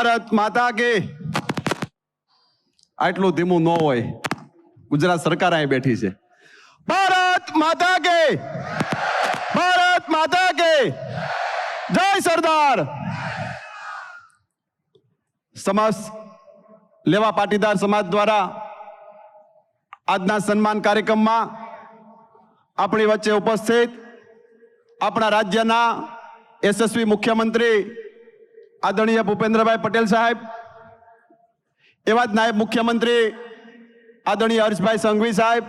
ભારત માતા કે આટલું ધીમું ન હોય. ગુજરાત સરકાર અહીં બેઠી છે. ભારત માતા કે, ભારત માતા કે જય સરદાર. સમાજ લેવા પાટીદાર સમાજ દ્વારા આજના સન્માન કાર્યક્રમમાં આપણી વચ્ચે ઉપસ્થિત આપણા રાજ્યના યશસ્વી મુખ્યમંત્રી આદરણીય ભૂપેન્દ્રભાઈ પટેલ સાહેબ, એવા જ નાયબ મુખ્યમંત્રી આદરણીય હર્ષભાઈ સંઘવી સાહેબ,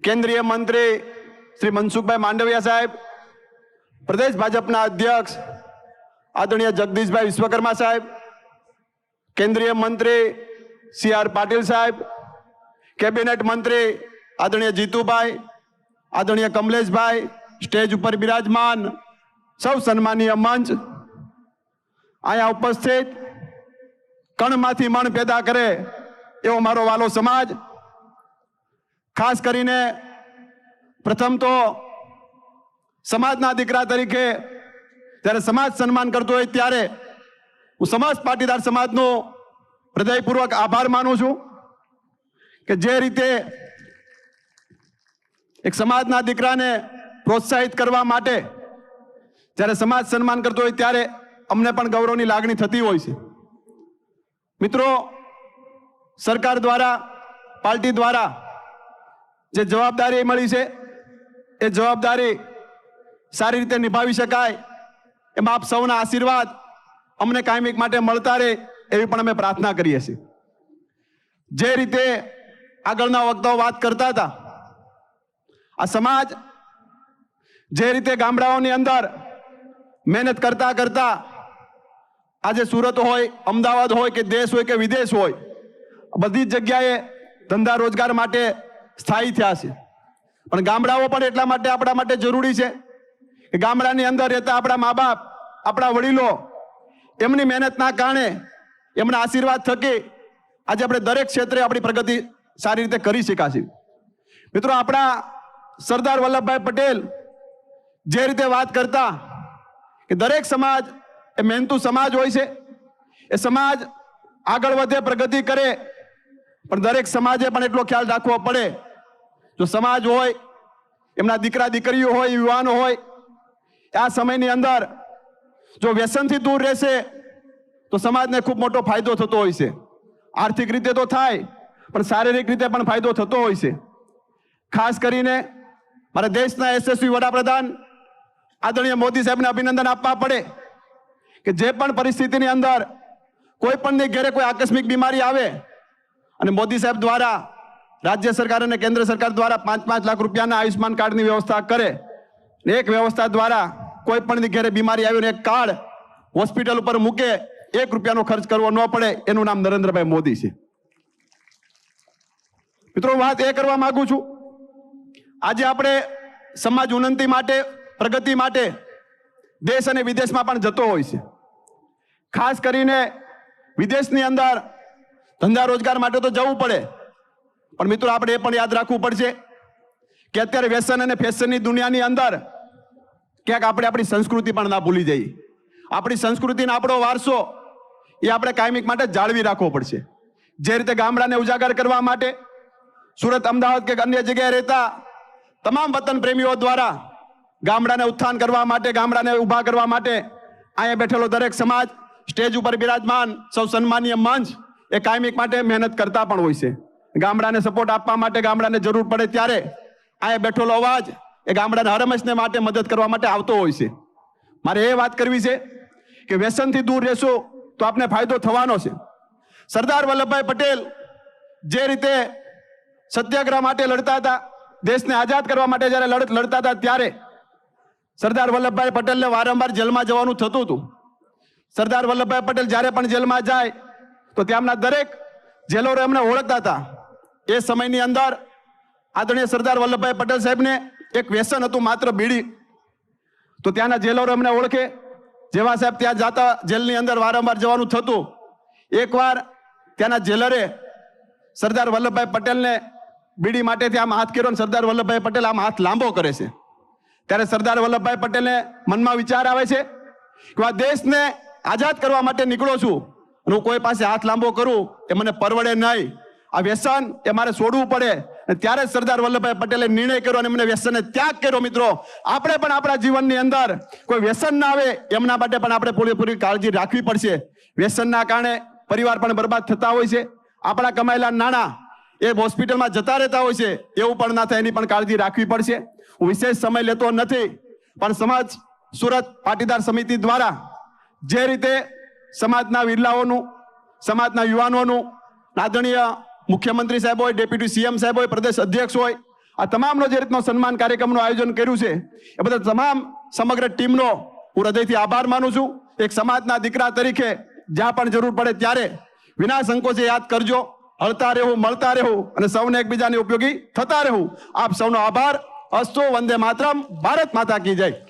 કેન્દ્રીય મંત્રી શ્રી મનસુખભાઈ માંડવિયા સાહેબ, પ્રદેશ ભાજપના અધ્યક્ષ આદરણીય જગદીશભાઈ વિશ્વકર્મા સાહેબ, કેન્દ્રીય મંત્રી સી આર પાટીલ સાહેબ, કેબિનેટ મંત્રી આદરણીય જીતુભાઈ, આદરણીય કમલેશભાઈ, સ્ટેજ ઉપર બિરાજમાન સૌ સન્માનીય મંચ, અહીંયા ઉપસ્થિત કણમાંથી મણ પેદા કરે એવો મારો વાલો સમાજ, ખાસ કરીને પ્રથમ તો સમાજના દીકરા તરીકે જ્યારે સમાજ સન્માન કરતો હોય ત્યારે હું સમાજ પાટીદાર સમાજનો હૃદયપૂર્વક આભાર માનું છું કે જે રીતે એક સમાજના દીકરાને પ્રોત્સાહિત કરવા માટે જ્યારે સમાજ સન્માન કરતો હોય ત્યારે અમને પણ ગૌરવની લાગણી થતી હોય છે. મિત્રો, સરકાર દ્વારા, પાર્ટી દ્વારા જે જવાબદારી મળી છે એ જવાબદારી સારી રીતે નિભાવી શકાય એમાં આપ સૌના આશીર્વાદ અમને કાયમિક માટે મળતા રહે એવી પણ અમે પ્રાર્થના કરીએ છીએ. જે રીતે આગળના વક્તાઓ વાત કરતા હતા, આ સમાજ જે રીતે ગામડાઓની અંદર મહેનત કરતા કરતા આજે સુરત હોય, અમદાવાદ હોય કે દેશ હોય કે વિદેશ હોય, બધી જ જગ્યાએ ધંધા રોજગાર માટે સ્થાયી થયા છે. પણ ગામડાઓ પણ એટલા માટે આપણા માટે જરૂરી છે કે ગામડાની અંદર રહેતા આપણા મા બાપ, આપણા વડીલો, એમની મહેનતના કારણે, એમના આશીર્વાદ થકી આજે આપણે દરેક ક્ષેત્રે આપણી પ્રગતિ સારી રીતે કરી શકાશે. મિત્રો, આપણા સરદાર વલ્લભભાઈ પટેલ જે રીતે વાત કરતા કે દરેક સમાજ એ મહેનતુ સમાજ હોય છે, એ સમાજ આગળ વધે, પ્રગતિ કરે, પણ દરેક સમાજે પણ એટલો ખ્યાલ રાખવો પડે જો સમાજ હોય, એમના દીકરા દીકરીઓ હોય, યુવાનો હોય, આ સમયની અંદર જો વ્યસનથી દૂર રહેશે તો સમાજને ખૂબ મોટો ફાયદો થતો હોય છે. આર્થિક રીતે તો થાય પણ શારીરિક રીતે પણ ફાયદો થતો હોય છે. ખાસ કરીને મારા દેશના યશસ્વી વડાપ્રધાન આદરણીય મોદી સાહેબને અભિનંદન આપવા પડે કે જે પણ પરિસ્થિતિની અંદર કોઈ પણની ઘરે કોઈ આકસ્મિક બીમારી આવે અને મોદી સાહેબ દ્વારા રાજ્ય સરકાર અને કેન્દ્ર સરકાર દ્વારા 5-5 લાખ રૂપિયાના આયુષ્માન કાર્ડની વ્યવસ્થા કરે. એક વ્યવસ્થા દ્વારા કોઈ પણની ઘરે બીમારી આવી એક કાર્ડ હોસ્પિટલ ઉપર મૂકે, 1 રૂપિયાનો ખર્ચ કરવો ન પડે, એનું નામ નરેન્દ્રભાઈ મોદી છે. મિત્રો, વાત એ કરવા માંગુ છું, આજે આપણે સમાજ ઉન્નતિ માટે, પ્રગતિ માટે દેશ અને વિદેશમાં પણ જતો હોય છે. ખાસ કરીને વિદેશની અંદર ધંધા રોજગાર માટે તો જવું પડે, પણ મિત્રો આપણે એ પણ યાદ રાખવું પડશે કે અત્યારે વ્યસન અને ફેશનની દુનિયાની અંદર ક્યાંક આપણે આપણી સંસ્કૃતિ પણ ના ભૂલી જઈએ. આપણી સંસ્કૃતિનો આપણો વારસો એ આપણે કાયમિક માટે જાળવી રાખવો પડશે. જે રીતે ગામડાને ઉજાગર કરવા માટે સુરત, અમદાવાદ કે અન્ય જગ્યાએ રહેતા તમામ વતન પ્રેમીઓ દ્વારા ગામડાને ઉત્થાન કરવા માટે, ગામડાને ઊભા કરવા માટે અહીંયા બેઠેલો દરેક સમાજ, સ્ટેજ ઉપર બિરાજમાન સૌ સન્માનીય મંચ એ કાયમિક માટે મહેનત કરતા પણ હોય છે. ગામડાને સપોર્ટ આપવા માટે, ગામડાને જરૂર પડે ત્યારે અહીંયા બેઠેલો અવાજ એ ગામડાના હરહંમેશને માટે મદદ કરવા માટે આવતો હોય છે. મારે એ વાત કરવી છે કે વ્યસનથી દૂર રહેશો તો આપને ફાયદો થવાનો છે. સરદાર વલ્લભભાઈ પટેલ જે રીતે સત્યાગ્રહ માટે લડતા હતા, દેશને આઝાદ કરવા માટે જ્યારે લડતા હતા, ત્યારે સરદાર વલ્લભભાઈ પટેલને વારંવાર જેલમાં જવાનું થતું હતું. સરદાર વલ્લભભાઈ પટેલ જ્યારે પણ જેલમાં જાય તો ત્યાંના દરેક જેલરો એમને ઓળખતા હતા. એ સમયની અંદર આદરણીય સરદાર વલ્લભભાઈ પટેલ સાહેબને એક વ્યસન હતું, માત્ર બીડી. તો ત્યાંના જેલરો એમને ઓળખે, જેવા સાહેબ ત્યાં જાતા, જેલની અંદર વારંવાર જવાનું થતું. એકવાર ત્યાંના જેલરે સરદાર વલ્લભભાઈ પટેલને બીડી માટે આમ હાથ કર્યો, સરદાર વલ્લભભાઈ પટેલ આમ હાથ લાંબો કરે છે. ત્યારે સરદાર વલ્લભભાઈ પટેલને મનમાં વિચાર આવે છે કે આ દેશને આઝાદ કરવા માટે નીકળો છું અને હું કોઈ પાસે હાથ લાંબો કરું એ મને પરવડે નહીં. આ વ્યસન એ મારે છોડવું પડે અને ત્યારે જ સરદાર વલ્લભભાઈ પટેલે નિર્ણય કર્યો અને એમને વ્યસનને ત્યાગ કર્યો. મિત્રો, આપણે પણ આપણા જીવનની અંદર કોઈ વ્યસન ના આવે એમના માટે પણ આપણે પૂરેપૂરી કાળજી રાખવી પડશે. વ્યસનના કારણે પરિવાર પણ બરબાદ થતા હોય છે. આપણા કમાયેલા નાણાં એ હોસ્પિટલમાં જતા રહેતા હોય છે. એવું પણ ના થાય એની પણ કાળજી રાખવી પડશે. હું વિશેષ સમય લેતો નથી, પણ સમાજ સુરત પાટીદાર સમિતિ દ્વારા જે રીતે સમાજના વિરલાઓનું, સમાજના યુવાનોનું, આદરણીય મુખ્યમંત્રી સાહેબ હોય, ડેપ્યુટી સીએમ સાહેબ હોય, પ્રદેશ અધ્યક્ષ હોય, આ તમામનો જે રીતનો સન્માન કાર્યક્રમનું આયોજન કર્યું છે એ બધા તમામ સમગ્ર ટીમનો હું હૃદયથી આભાર માનું છું. એક સમાજના દીકરા તરીકે જ્યાં પણ જરૂર પડે ત્યારે વિના સંકોચે યાદ કરજો. હળતા રહેવું, મળતા રહેવું અને સૌને એકબીજાને ઉપયોગી થતા રહેવું. આપ સૌનો આભાર. અસ્તુ. વંદે માતરમ. ભારત માતા કી જય.